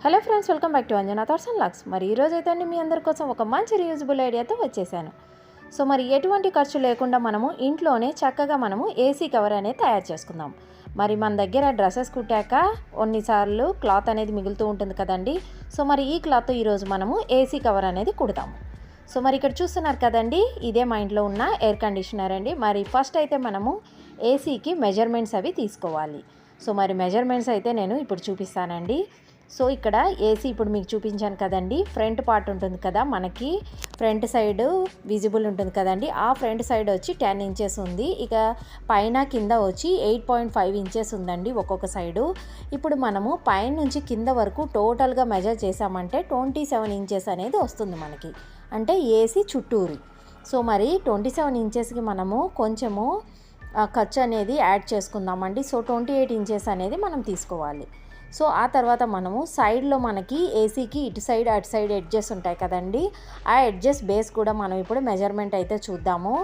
Hello friends, welcome back to Anjana thoughts and logs. మరి ఈరోజు అయితే మీ అందరి కోసం ఒక మంచి రీయూజబుల్ ఐడియాతో వచ్చేసాను. సో మరి ఎటువంటి ఖర్చు లేకుండా మనము ఇంట్లోనే చక్కగా ఏసీ కవర్ అనేది తయారు చేసుకుందాం. మరి మన దగ్గర డ్రెస్సెస్ కుట్టాక కొన్నిసార్లు క్లాత్ అనేది మిగులుతూ ఉంటుంది కదండి. సో మరి ఈ క్లాత్ ఈరోజు మనము ఏసీ కవర్ అనేది కుడతాము. సో మరి ఇక్కడ చూస్తున్నారు కదండి, ఇదే మా ఇంట్లో ఉన్న ఎయిర్ కండిషనర్ అండి. మరి ఫస్ట్ అయితే మనము ఏసీకి మెజర్మెంట్స్ అవి తీసుకోవాలి. సో మరి మెజర్మెంట్స్ అయితే నేను ఇప్పుడు చూపిస్తానండి. సో ఇక్కడ ఏసీ ఇప్పుడు మీకు చూపించాను కదండి, ఫ్రంట్ పార్ట్ ఉంటుంది కదా, మనకి ఫ్రంట్ సైడ్ విజిబుల్ ఉంటుంది కదండి. ఆ ఫ్రంట్ సైడ్ వచ్చి 10 ఇంచెస్ ఉంది. ఇక పైన కింద వచ్చి 8.5 ఇంచెస్ ఉందండి ఒక్కొక్క సైడు. ఇప్పుడు మనము పైన నుంచి కింద వరకు టోటల్గా మెజర్ చేసామంటే 27 ఇంచెస్ అనేది వస్తుంది మనకి, అంటే ఏసీ చుట్టూరు. సో మరి 27 ఇంచెస్కి మనము కొంచెము ఖర్చు అనేది యాడ్ చేసుకుందామండి. సో 28 ఇంచెస్ అనేది మనం తీసుకోవాలి. సో ఆ తర్వాత మనము సైడ్లో మనకి ఏసీకి ఇటు సైడ్ అటు సైడ్ ఎడ్జెస్ ఉంటాయి కదండి, ఆ ఎడ్జెస్ బేస్ కూడా మనం ఇప్పుడు మెజర్మెంట్ అయితే చూద్దాము.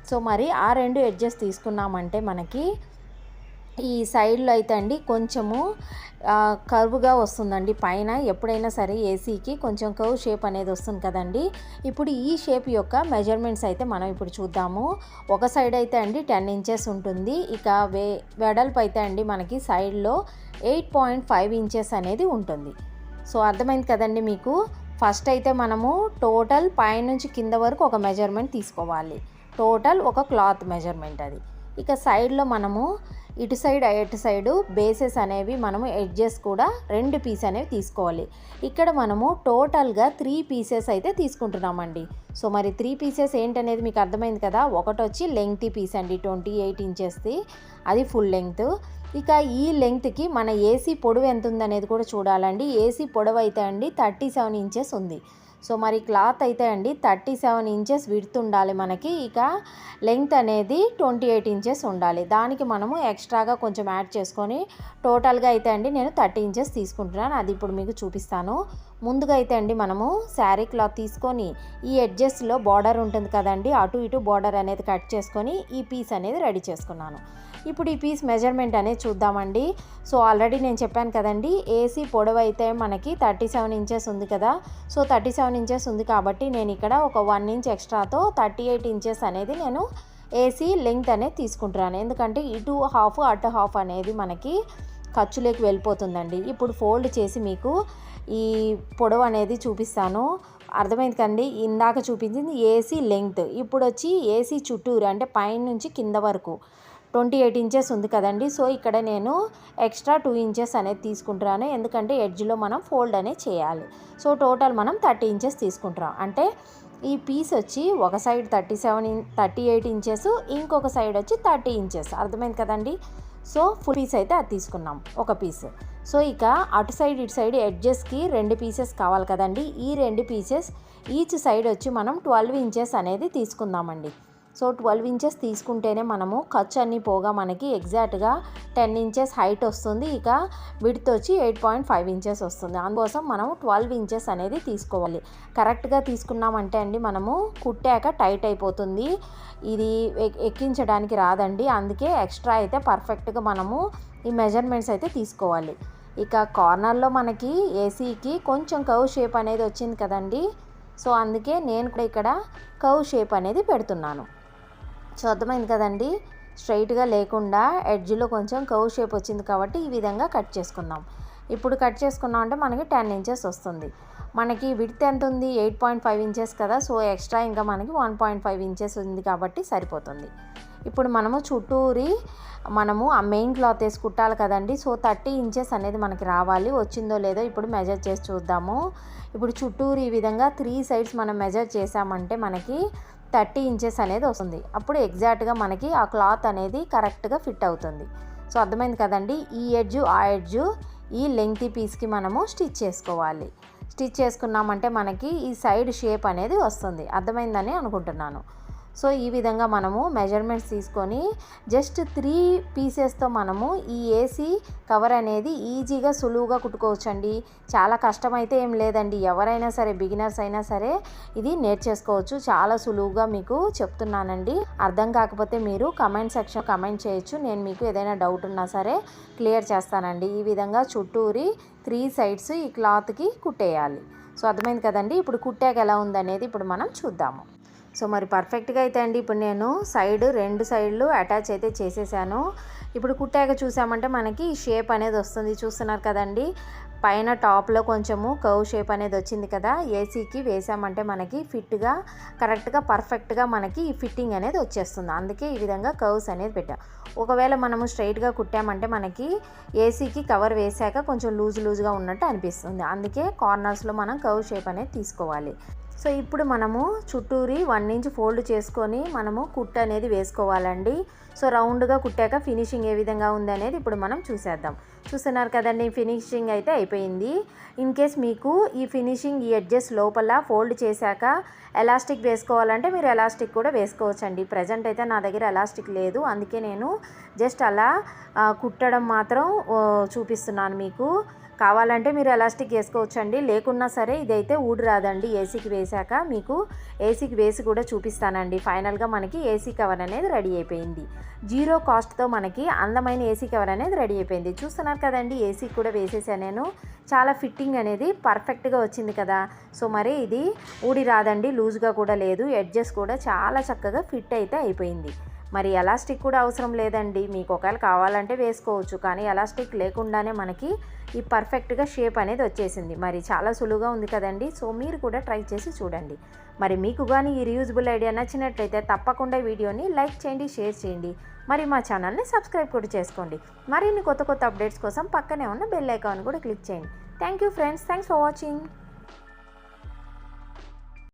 సో మరి ఆ 2 ఎడ్జెస్ తీసుకున్నామంటే మనకి ఈ సైడ్లో అయితే అండి కొంచెము కర్వ్గా వస్తుందండి. పైన ఎప్పుడైనా సరే ఏసీకి కొంచెం కర్వ్ షేప్ అనేది వస్తుంది కదండి. ఇప్పుడు ఈ షేప్ యొక్క మెజర్మెంట్స్ అయితే మనం ఇప్పుడు చూద్దాము. ఒక సైడ్ అయితే అండి 10 ఇంచెస్ ఉంటుంది. ఇక వెడల్పు అయితే అండి మనకి సైడ్లో 8.5 ఇంచెస్ అనేది ఉంటుంది. సో అర్థమైంది కదండి మీకు. ఫస్ట్ అయితే మనము టోటల్ పైనుంచి కింద వరకు ఒక మెజర్మెంట్ తీసుకోవాలి, టోటల్ ఒక క్లాత్ మెజర్మెంట్ అది. ఇక సైడ్లో మనము ఇటు సైడ్ అటు సైడు బేసెస్ అనేవి మనము ఎడ్జెస్ కూడా 2 పీస్ అనేవి తీసుకోవాలి. ఇక్కడ మనము టోటల్గా 3 పీసెస్ అయితే తీసుకుంటున్నామండి. సో మరి 3 పీసెస్ ఏంటనేది మీకు అర్థమైంది కదా. ఒకటి వచ్చి లెంగ్త్ పీస్ అండి, 28 ఇంచెస్ది, అది ఫుల్ లెంగ్త్. ఇక ఈ లెంగ్త్కి మన ఏసీ పొడవు ఎంత ఉందనేది కూడా చూడాలండి. ఏసీ పొడవు అయితే అండి 37 ఇంచెస్ ఉంది. సో మరి క్లాత్ అయితే అండి 37 ఇంచెస్ విడ్త్ ఉండాలి మనకి. ఇక లెంగ్త్ అనేది 28 ఇంచెస్ ఉండాలి. దానికి మనము ఎక్స్ట్రాగా కొంచెం యాడ్ చేసుకొని టోటల్గా అయితే అండి నేను 30 ఇంచెస్ తీసుకుంటున్నాను. అది ఇప్పుడు మీకు చూపిస్తాను. ముందుగా అయితే అండి మనము శారీ క్లాత్ తీసుకొని ఈ ఎడ్జెస్లో బార్డర్ ఉంటుంది కదండి, అటు ఇటు బార్డర్ అనేది కట్ చేసుకొని ఈ పీస్ అనేది రెడీ చేసుకున్నాను. ఇప్పుడు ఈ పీస్ మెజర్మెంట్ అనేది చూద్దామండి. సో ఆల్రెడీ నేను చెప్పాను కదండి, ఏసీ పొడవు అయితే మనకి 37 ఇంచెస్ ఉంది కదా. సో 37 ఇంచెస్ ఉంది కాబట్టి నేను ఇక్కడ ఒక 1 ఇంచ్ ఎక్స్ట్రాతో 38 ఇంచెస్ అనేది నేను ఏసీ లెంగ్త్ అనేది తీసుకుంటున్నాను. ఎందుకంటే ఇటు హాఫ్ అటు హాఫ్ అనేది మనకి ఖర్చులోకి వెళ్ళిపోతుందండి. ఇప్పుడు ఫోల్డ్ చేసి మీకు ఈ పొడవు అనేది చూపిస్తాను. అర్థమైంది కండి. ఇందాక చూపించింది ఏసీ లెంగ్త్, ఇప్పుడు వచ్చి ఏసీ చుట్టూరు అంటే పైన నుంచి కింద వరకు 28 ఇంచెస్ ఉంది కదండి. సో ఇక్కడ నేను ఎక్స్ట్రా 2 ఇంచెస్ అనేది తీసుకుంటున్నాను, ఎందుకంటే ఎడ్జ్లో మనం ఫోల్డ్ అనేది చేయాలి. సో టోటల్ మనం 30 ఇంచెస్ తీసుకుంటున్నాం. అంటే ఈ పీస్ వచ్చి ఒక సైడ్ 38 ఇంచెస్, ఇంకొక సైడ్ వచ్చి 30 ఇంచెస్. అర్థమైంది కదండి. సో ఫుల్ పీస్ అయితే అది తీసుకున్నాం, ఒక పీస్. సో ఇక అటు సైడ్ ఇటు సైడ్ ఎడ్జెస్కి 2 పీసెస్ కావాలి కదండి. ఈ 2 పీసెస్ ఈచ్ సైడ్ వచ్చి మనం 12 ఇంచెస్ అనేది తీసుకుందామండి. సో 12 ఇంచెస్ తీసుకుంటేనే మనము ఖర్చు అన్నీ పోగా మనకి ఎగ్జాక్ట్గా 10 ఇంచెస్ హైట్ వస్తుంది. ఇక విడ్త్ వచ్చి 8.5 ఇంచెస్ వస్తుంది. అందుకోసం మనం 12 ఇంచెస్ అనేది తీసుకోవాలి. కరెక్ట్గా తీసుకున్నామంటే అండి మనము కుట్టాక టైట్ అయిపోతుంది, ఇది ఎక్కించడానికి రాదండి. అందుకే ఎక్స్ట్రా అయితే పర్ఫెక్ట్గా మనము ఈ మెజర్మెంట్స్ అయితే తీసుకోవాలి. ఇక కార్నర్లో మనకి ఏసీకి కొంచెం కర్వ్ షేప్ అనేది వచ్చింది కదండి. సో అందుకే నేను కూడా ఇక్కడ కర్వ్ షేప్ అనేది పెడుతున్నాను. సో అర్థమైంది కదండి, స్ట్రైట్గా లేకుండా ఎడ్జ్లో కొంచెం కర్వ్ షేప్ వచ్చింది కాబట్టి ఈ విధంగా కట్ చేసుకుందాం. ఇప్పుడు కట్ చేసుకున్నాం అంటే మనకి 10 ఇంచెస్ వస్తుంది. మనకి విడ్త్ ఎంత ఉంది, 8.5 ఇంచెస్ కదా. సో ఎక్స్ట్రా ఇంకా మనకి 1.5 ఇంచెస్ ఉంది కాబట్టి సరిపోతుంది. ఇప్పుడు మనము చుట్టూరి మనము ఆ మెయిన్ క్లాత్ వేసి కుట్టాలి కదండి. సో 30 ఇంచెస్ అనేది మనకి రావాలి. వచ్చిందో లేదో ఇప్పుడు మెజర్ చేసి చూద్దాము. ఇప్పుడు చుట్టూరు ఈ విధంగా 3 సైడ్స్ మనం మెజర్ చేసామంటే మనకి 30 ఇంచెస్ అనేది వస్తుంది. అప్పుడు ఎగ్జాక్ట్గా మనకి ఆ క్లాత్ అనేది కరెక్ట్గా ఫిట్ అవుతుంది. సో అర్థమైంది కదండి. ఈ ఎడ్జు ఆ ఎడ్జు ఈ లెంగ్త్ పీస్కి మనము స్టిచ్ చేసుకోవాలి. స్టిచ్ చేసుకున్నామంటే మనకి ఈ సైడ్ షేప్ అనేది వస్తుంది. అర్థమైందని అనుకుంటున్నాను. సో ఈ విధంగా మనము మెజర్మెంట్స్ తీసుకొని జస్ట్ 3 పీసెస్తో మనము ఈ ఏసీ కవర్ అనేది ఈజీగా సులువుగా కుట్టుకోవచ్చండి. చాలా కష్టమైతే ఏం లేదండి. ఎవరైనా సరే బిగినర్స్ అయినా సరే ఇది నేర్చేసుకోవచ్చు. చాలా సులువుగా మీకు చెప్తున్నానండి. అర్థం కాకపోతే మీరు కమెంట్ సెక్షన్ కమెంట్ చేయొచ్చు. నేను మీకు ఏదైనా డౌట్ ఉన్నా సరే క్లియర్ చేస్తానండి. ఈ విధంగా చుట్టూరి 3 సైడ్స్ ఈ క్లాత్కి కుట్టేయాలి. సో అర్థమైంది కదండి. ఇప్పుడు కుట్టాక ఎలా ఉందనేది ఇప్పుడు మనం చూద్దాము. సో మరి పర్ఫెక్ట్గా అయితే అండి ఇప్పుడు నేను 2 సైడ్లు అటాచ్ అయితే చేసేసాను. ఇప్పుడు కుట్టాక చూసామంటే మనకి ఈ షేప్ అనేది వస్తుంది. చూస్తున్నారు కదండి, పైన టాప్లో కొంచెము కర్వ్ షేప్ అనేది వచ్చింది కదా. ఏసీకి వేసామంటే మనకి ఫిట్గా కరెక్ట్గా పర్ఫెక్ట్గా మనకి ఈ ఫిట్టింగ్ అనేది వచ్చేస్తుంది. అందుకే ఈ విధంగా కర్వ్స్ అనేది పెట్టాం. ఒకవేళ మనము స్ట్రైట్గా కుట్టామంటే మనకి ఏసీకి కవర్ వేసాక కొంచెం లూజ్గా ఉన్నట్టు అనిపిస్తుంది. అందుకే కార్నర్స్లో మనం కర్వ్ షేప్ అనేది తీసుకోవాలి. సో ఇప్పుడు మనము చుట్టూరి 1 ఇంచ్ ఫోల్డ్ చేసుకొని మనము కుట్టు అనేది వేసుకోవాలండి. సో రౌండ్గా కుట్టాక ఫినిషింగ్ ఏ విధంగా ఉంది అనేది ఇప్పుడు మనం చూసేద్దాం. చూస్తున్నారు కదండి, ఫినిషింగ్ అయితే అయిపోయింది. ఇన్ కేస్ మీకు ఈ ఫినిషింగ్ ఈ ఎడ్జెస్ లోపల ఫోల్డ్ చేశాక ఎలాస్టిక్ వేసుకోవాలంటే మీరు ఎలాస్టిక్ కూడా వేసుకోవచ్చండి. ప్రజెంట్ అయితే నా దగ్గర ఎలాస్టిక్ లేదు, అందుకే నేను జస్ట్ అలా కుట్టడం మాత్రం చూపిస్తున్నాను మీకు. కావాలంటే మీరు ఎలాస్టిక్ వేసుకోవచ్చండి, లేకున్నా సరే ఇదైతే ఊడి రాదండి. ఏసీకి వేసాక మీకు ఏసీకి వేసి కూడా చూపిస్తానండి. ఫైనల్గా మనకి ఏసీ కవర్ అనేది రెడీ అయిపోయింది. 0 కాస్ట్తో మనకి అందమైన ఏసీ కవర్ అనేది రెడీ అయిపోయింది. చూస్తున్నారు కదండి, ఏసీకి కూడా వేసేసాను నేను. చాలా ఫిట్టింగ్ అనేది పర్ఫెక్ట్గా వచ్చింది కదా. సో మరి ఇది ఊడి రాదండి, లూజ్గా కూడా లేదు. ఎడ్జెస్ కూడా చాలా చక్కగా ఫిట్ అయితే అయిపోయింది. మరి ఎలాస్టిక్ కూడా అవసరం లేదండి, మీకు ఒకవేళ కావాలంటే వేసుకోవచ్చు. కానీ ఎలాస్టిక్ లేకుండానే మనకి ఈ పర్ఫెక్ట్గా షేప్ అనేది వచ్చేసింది. మరి చాలా సులువుగా ఉంది కదండి. సో మీరు కూడా ట్రై చేసి చూడండి. మరి మీకు కానీ ఈ రీయూజబుల్ ఐడియా నచ్చినట్లయితే తప్పకుండా వీడియోని లైక్ చేయండి, షేర్ చేయండి. మరి మా ఛానల్ని సబ్స్క్రైబ్ కూడా చేసుకోండి. మరిన్ని కొత్త అప్డేట్స్ కోసం పక్కనే ఉన్న బెల్ ఐకాన్ కూడా క్లిక్ చేయండి. Thank you friends, thanks for watching.